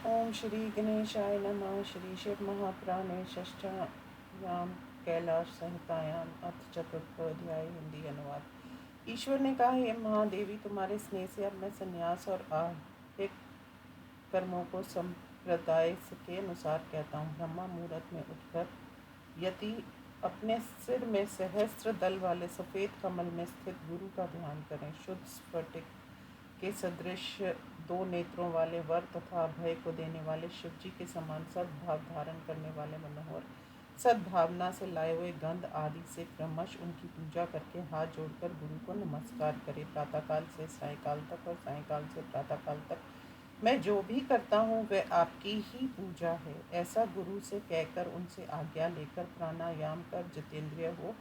ओम श्री गणेशाय नमः। श्री शिव महापुराणे षष्ठायाम कैलाश संहितायाम अथ चतुर्थोध्याय। हिंदी अनुवाद। ईश्वर ने कहा, हे महादेवी, तुम्हारे स्नेह से अब मैं संन्यास और आहिक कर्मों को संप्रदाय के अनुसार कहता हूँ। ब्रह्मा मुहूर्त में उठकर यति अपने सिर में सहस्त्र दल वाले सफेद कमल में स्थित गुरु का ध्यान करें। शुद्ध स्फटिक के सदृश दो नेत्रों वाले वर तथा अभय को देने वाले शिव जी के समान सद्भाव धारण करने वाले मनोहर सद्भावना से लाए हुए गंध आदि से क्रमश उनकी पूजा करके हाथ जोड़कर गुरु को नमस्कार करें। प्रातःकाल से सायंकाल तक और सायंकाल से प्रातःकाल तक मैं जो भी करता हूँ वह आपकी ही पूजा है, ऐसा गुरु से कहकर उनसे आज्ञा लेकर प्राणायाम कर जितेंद्रिय हो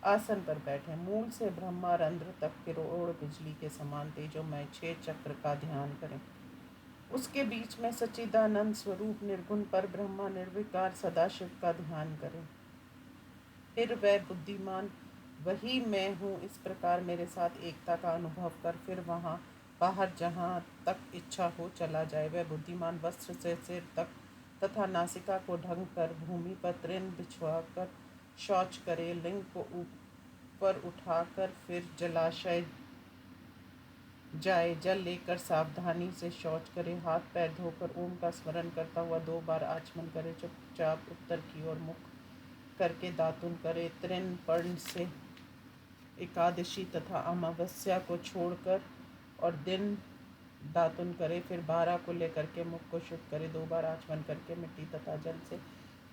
आसन पर बैठे। मूल से ब्रह्मारंध्र तक करोड़ बिजली के समान तेजोमय 6 चक्र का ध्यान करें। उसके बीच में सच्चिदानंद स्वरूप निर्गुण पर ब्रह्मा निर्विकार सदाशिव का ध्यान करें। फिर वह बुद्धिमान वही मैं हूँ इस प्रकार मेरे साथ एकता का अनुभव कर फिर वहाँ बाहर जहाँ तक इच्छा हो चला जाए। वह बुद्धिमान वस्त्र से सिर तक तथा नासिका को ढंग कर भूमि पर तृण बिछवा कर शौच करे। लिंग को ऊपर उठाकर फिर जलाशय जाए, जल लेकर सावधानी से शौच करे। हाथ पैर धोकर ओम का स्मरण करता हुआ 2 बार आचमन करे। चुपचाप उत्तर की ओर मुख करके दातुन करे। तृण पर्ण से एकादशी तथा अमावस्या को छोड़कर और दिन दातुन करे। फिर 12 को लेकर के मुख को शुद्ध करे। 2 बार आचमन करके मिट्टी तथा जल से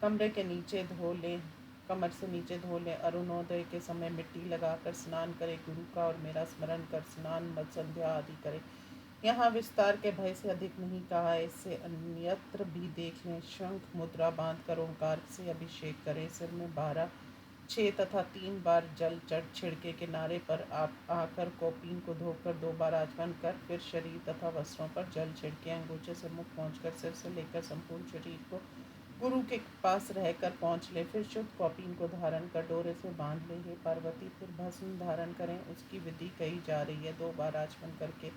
कमरे के नीचे धो लें, कमर से नीचे धो लें। अरुणोदय के समय मिट्टी लगाकर स्नान करें। गुरु का और मेरा स्मरण कर स्नान मत संध्या आदि करें। यहाँ विस्तार के भय से अधिक नहीं कहा है, इससे अन्यत्र भी देख लें। शंख मुद्रा बांध कर ओंकार से अभिषेक करें। सिर में 12, 6 तथा 3 बार जल चढ़ छिड़के। किनारे पर आप आकर कौपीन को धोकर 2 बार आचमन कर फिर शरीर तथा वस्त्रों पर जल छिड़के। अंगूठे से मुख पहुँचकर सिर से लेकर संपूर्ण शरीर को गुरु के पास रहकर पहुँच ले। फिर शुद्ध कौपीन को धारण कर डोरे से बांध ले। हे पार्वती, फिर भस्म धारण करें। उसकी विधि कही जा रही है। 2 बार आचमन करके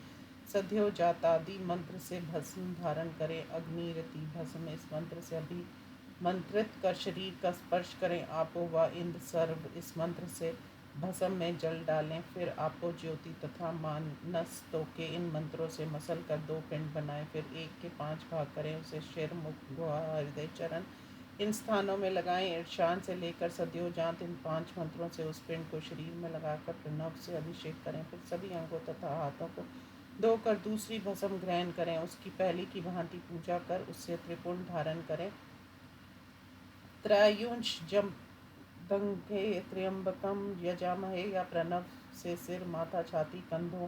सध्यो जातादि मंत्र से भस्म धारण करें। अग्नि रति भस्म इस मंत्र से अभिमंत्रित कर शरीर का स्पर्श करें। आपो व इंद्र सर्व इस मंत्र से भस्म में जल डालें। फिर आपो ज्योति तथा मानस तो के इन मंत्रों से मसल कर 2 पिंड बनाएं। फिर 1 के 5 भाग करें। उसे शिर, मुख, गुहा, हृदय, चरण इन स्थानों में लगाएं। ईशान से लेकर सद्योजांत इन 5 मंत्रों से उस पिंड को शरीर में लगाकर प्रणव से अभिषेक करें। फिर सभी अंगों तथा हाथों को धोकर दूसरी भस्म ग्रहण करें। उसकी पहली की भांति पूजा कर उससे त्रिपुंड धारण करें। त्रयुंश जम दंगे त्र्यंबकम यजामहे या प्रणव से सिर, माथा, छाती, कंधों,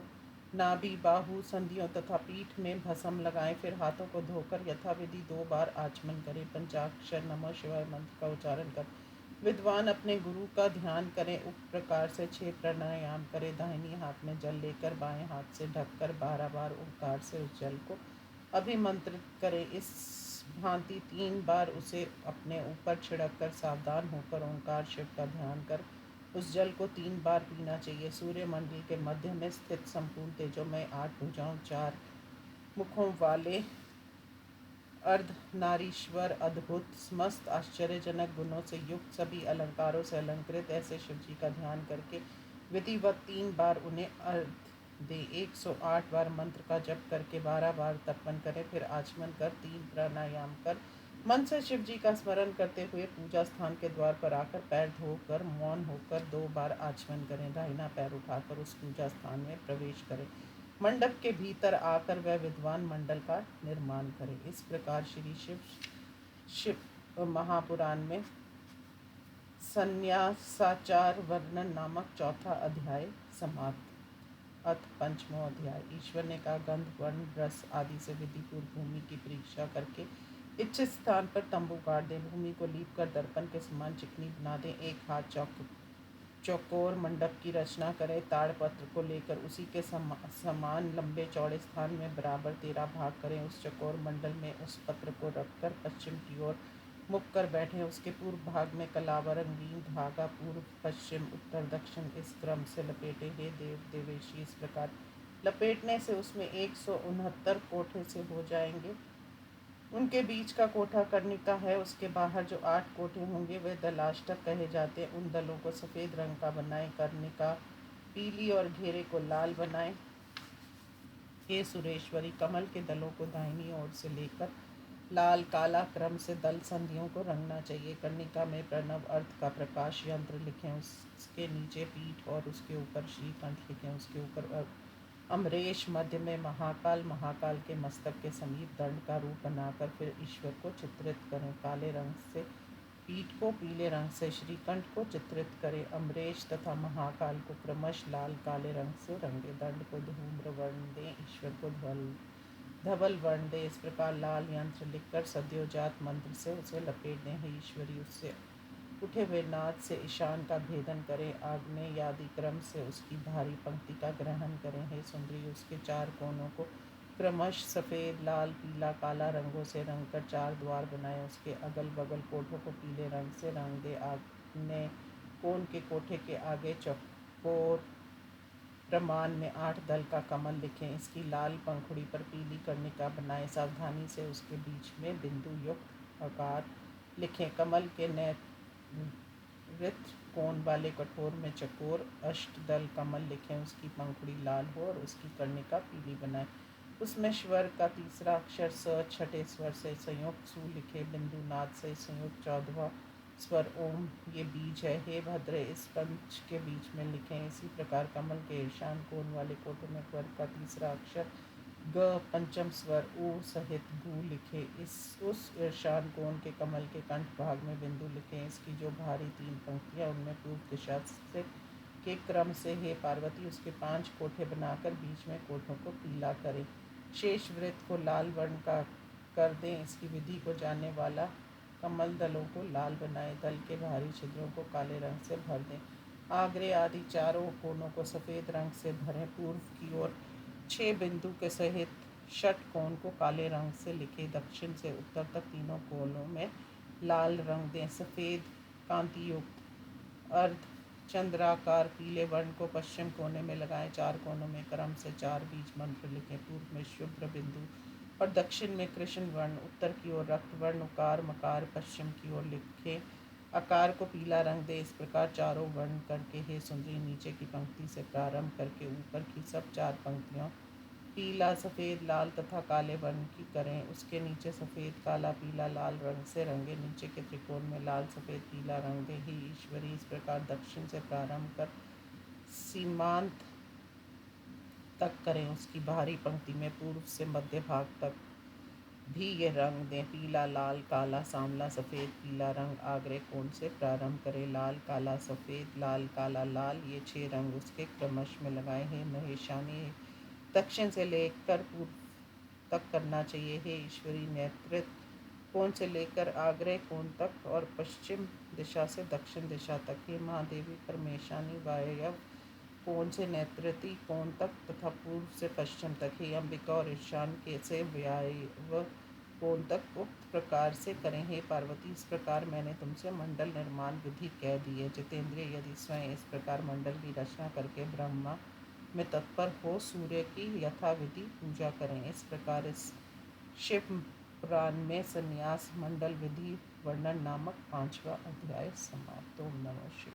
नाभि, बाहु, संधियों तथा पीठ में भस्म लगाएं। फिर हाथों को धोकर यथाविधि 2 बार आचमन करें। पंचाक्षर नमः शिवाय मंत्र का उच्चारण कर विद्वान अपने गुरु का ध्यान करें। उप प्रकार से 6 प्राणायाम करें। दाहिनी हाथ में जल लेकर बाएं हाथ से ढककर 12 बार ओंकार से उस जल को अभिमंत्रित करें। इस भांति 3 बार उसे अपने ऊपर छिड़क कर सावधान होकर ओंकार शिव का ध्यान कर उस जल को 3 बार पीना चाहिए। सूर्य मंडल के मध्य में स्थित संपूर्ण तेजोमय 8 भुजाओं 4 मुखों वाले अर्धनारीश्वर अद्भुत समस्त आश्चर्यजनक गुणों से युक्त सभी अलंकारों से अलंकृत ऐसे शिव जी का ध्यान करके विधिवत 3 बार उन्हें अर्घ दे। 108 बार मंत्र का जप करके 12 बार तर्पण करें। फिर आचमन कर 3 प्राणायाम कर मन से शिव जी का स्मरण करते हुए पूजा स्थान के द्वार पर आकर पैर धोकर मौन होकर 2 बार आचमन करें। दाहिना पैर उठाकर उस पूजा स्थान में प्रवेश करें। मंडप के भीतर आकर वह विद्वान मंडल का निर्माण करे। इस प्रकार श्री शिव महापुराण में संन्यासाचार वर्णन नामक चौथा अध्याय समाप्त। अथ पंचमो अध्याय। ईश्वर ने कहा, गंध, वर्ण, रस आदि से विधिपूर्व भूमि की परीक्षा करके इच्छित स्थान पर तंबू गाड़ दें। भूमि को लीप कर दर्पण के समान चिकनी बना दें। 1 हाथ चौकोर मंडप की रचना करें। ताड़पत्र को लेकर उसी के समान लंबे चौड़े स्थान में बराबर 13 भाग करें। उस चौकोर मंडल में उस पत्र को रखकर पश्चिम की ओर मुख कर बैठें। उसके पूर्व भाग में कलावा रंगीन धागा पूर्व, पश्चिम, उत्तर, दक्षिण इस क्रम से लपेटे। हे देव देवेशी, इस प्रकार लपेटने से उसमें 169 कोठे से हो जाएंगे। उनके बीच का कोठा कर्णिका है। उसके बाहर जो 8 कोठे होंगे वे दलाष्टक कहे जाते हैं। उन दलों को सफ़ेद रंग का बनाए, कर्णिका पीली और घेरे को लाल बनाए। हे सुरेश्वरी, कमल के दलों को दाहिनी ओर से लेकर लाल काला क्रम से दल संधियों को रंगना चाहिए। कर्णिका में प्रणव अर्थ का प्रकाश यंत्र लिखें, उसके नीचे पीठ और उसके ऊपर श्रीकंठ लिखें। उसके ऊपर अमरेश, मध्य में महाकाल, महाकाल के मस्तक के समीप दंड का रूप बनाकर फिर ईश्वर को चित्रित करें। काले रंग से पीठ को, पीले रंग से श्रीकंठ को चित्रित करें। अमरेश तथा महाकाल को क्रमश लाल काले रंग से रंगे। दंड को धूम्र वर्ण दें, ईश्वर को धवल वर्ण दें। इस प्रकार लाल यंत्र लिखकर सद्योजात मंत्र से उसे लपेट दें। हे ईश्वरी, उससे उठे हुए नाद से ईशान का भेदन करें। आग्नेय आदि क्रम से उसकी भारी पंक्ति का ग्रहण करें। हे सुंदरी, उसके 4 कोनों को क्रमश सफ़ेद, लाल, पीला, काला रंगों से रंगकर 4 द्वार बनाए। उसके अगल बगल कोठों को पीले रंग से रंग दे। आग्नेय कोण के कोठे के आगे चौकोर प्रमाण में 8 दल का कमल लिखें। इसकी लाल पंखुड़ी पर पीली कर्णिका बनाएं। सावधानी से उसके बीच में बिंदु युक्त आकार लिखें। कमल के नैऋत्य कोण वाले कठोर में चकोर अष्टदल कमल लिखें। उसकी पंखुड़ी लाल हो और उसकी कर्णिका पीली बनाएं। उसमें स्वर का तीसरा अक्षर स, छठे स्वर से संयुक्त सु लिखे। बिंदु नाद से संयुक्त 14वां स्वर ओम ये बीज है। हे भद्रे, इस पंच के बीच में लिखें। इसी प्रकार कमल के ईशान कोण वाले कोटों में स्वर का तीसरा अक्षर ग, पंचम स्वर ऊ सहित भू लिखे। उस ईशान कोण के कमल के कंठ भाग में बिंदु लिखें। इसकी जो भारी 3 पंक्तियां उनमें पूर्व दिशा से के क्रम से हे पार्वती उसके 5 कोठे बनाकर बीच में कोठों को पीला करें। शेष वृत्त को लाल वर्ण का कर दें। इसकी विधि को जानने वाला कमल दलों को लाल बनाए, दल के बाहरी छिद्रों को काले रंग से भर दें। आग्रे आदि चारों कोनों को सफ़ेद रंग से भरें। पूर्व की ओर 6 बिंदु के सहित षटकोण को काले रंग से लिखे। दक्षिण से उत्तर तक तीनों कोनों में लाल रंग दें। सफ़ेद कांति युक्त अर्ध चंद्राकार पीले वर्ण को पश्चिम कोने में लगाएं। 4 कोनों में क्रम से 4 बीज मंत्र लिखें। पूर्व में शुभ्र बिंदु और दक्षिण में कृष्ण वर्ण, उत्तर की ओर रक्त वर्ण उकार मकार, पश्चिम की ओर लिखें। आकार को पीला रंग दे। इस प्रकार चारों वर्ण करके हे सुंदरी, नीचे की पंक्ति से प्रारंभ करके ऊपर की सब 4 पंक्तियों पीला, सफ़ेद, लाल तथा काले वर्ण की करें। उसके नीचे सफ़ेद, काला, पीला, लाल रंग से रंगे। नीचे के त्रिकोण में लाल, सफ़ेद, पीला रंग दे। हे ईश्वरी, इस प्रकार दक्षिण से प्रारंभ कर सीमांत तक करें। उसकी बाहरी पंक्ति में पूर्व से मध्य भाग तक भी ये रंग दें। पीला, लाल, काला, सांवला, सफ़ेद, पीला रंग आग्रे कोण से प्रारंभ करें। लाल, काला, सफ़ेद, लाल, काला, लाल ये 6 रंग उसके क्रमश में लगाए। हे महेशानी, दक्षिण से लेकर पूर्व तक करना चाहिए। हे ईश्वरी, नेतृत्व कोण से लेकर आग्रे कोण तक और पश्चिम दिशा से दक्षिण दिशा तक। हे महादेवी परमेशानी, वायव्य कोण से नैऋत्य कोण तक तथा पूर्व से पश्चिम तक। हे अंबिका, और ईशान के से वायव्य कोण तक उक्त प्रकार से करें। हे पार्वती, इस प्रकार मैंने तुमसे मंडल निर्माण विधि कह दी है। जितेंद्रिय यदि स्वयं इस प्रकार मंडल की रचना करके ब्रह्मा में तत्पर हो, सूर्य की यथाविधि पूजा करें। इस प्रकार इस शिव पुराण में संन्यास मंडल विधि वर्णन नामक 5वां अध्याय समाप्त। ओम नमः शिवाय।